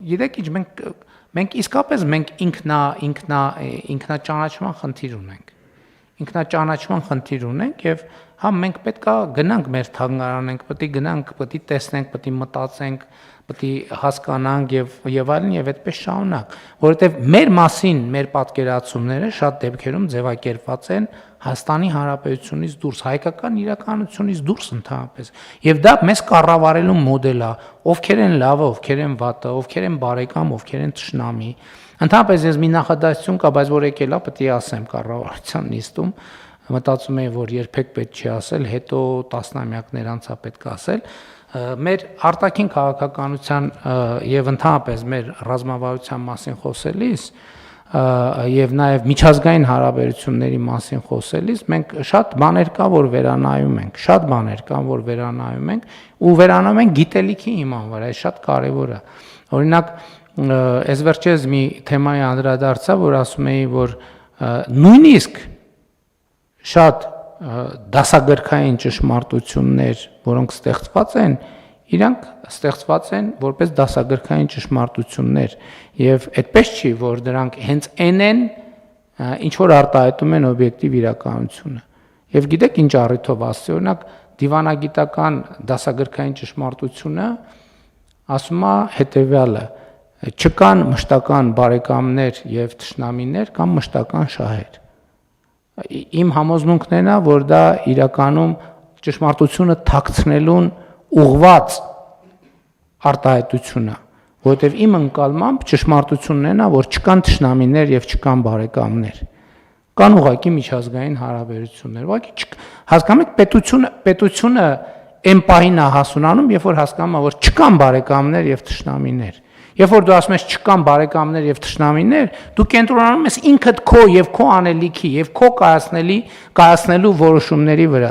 գիտեք ինչ մենք իսկապես մենք ինքնաճանաչման խնդիր ունենք։ Ինքնաճանաչման խնդիր ունենք եւ հա մենք պետքա գնանք մեր թանգարանենք, պետք է գնանք, պետք է տեսնենք, պետք է մտածենք, պետք է հասկանանք եւ այլն եւ այդպես շարունակ, որովհետեւ մեր մասին մեր պատկերացումները շատ դեպքերում ձևակերպված են Հայաստանի Հանրապետությունից դուրս, հայկական իրականությունից դուրս ընդհանրապես։ Եվ դա մեզ կառավարելու մոդել է, ովքեր են լավը, ովքեր են վատը, ովքեր են բարեկամ, ովքեր են թշնամի։ Ընդհանրապես ես մի նախադասություն կա, բայց որ եկել է, պետք է ասեմ կառավարության նիստում, մտածում եմ, որ երբեք պետք չի ասել, հետո տասնամյակներ անց է պետք ասել։ Մեր արտաքին քաղաքականության եւ ընդհանրապես մեր ռազմավարության մասին խոսելիս եւ նաեւ միջազգային հարաբերությունների մասին խոսելիս մենք շատ բաներ կա, որ վերանայում ենք, շատ բաներ կան, որ վերանայում ենք ու վերանայում ենք գիտելիքի հիման վրա, այս շատ կարեւոր է։ Օրինակ, այս վերջերս մի թեմայի անդրադարձա, որ ասում էի, որ նույնիսկ շատ դասագրքային ճշմարտություններ, որոնք ստեղծված են, իրանք ստեղծված են որպես դասագրքային ճշմարտություններ եւ այդպես չի, որ դրանք հենց են ինչ որ արտահայտում են օբյեկտիվ իրականությունը։ Եվ գիտեք ինչ առիթով ասի, օրինակ դիվանագիտական դասագրքային ճշմարտությունը ասում է հետեւյալը. չկան մշտական բարեկամներ եւ թշնամիներ կամ մշտական շահեր։ Իմ համոզմունքն է, որ դա իրականում ճշմարտությունը թաքցնելուն ուղղված արտահայտություն է, որովհետև իմ ընկալմամբ ճշմարտությունն է, որ չկան թշնամիներ եւ չկան բարեկամներ։ Կան ուղղակի միջազգային հարաբերություններ։ Ուղղակի հասկանում եք, պետությունը այն պահին է հասունանում, երբ որ հասկանում է, որ չկան բարեկամներ եւ թշնամիներ։ Երբ որ դու ասում ես չկան բարեկամներ եւ թշնամիներ, դու կենտրոնանում ես ինքդ քո եւ քո անելիքի եւ քո կայացնելու որոշումների վրա։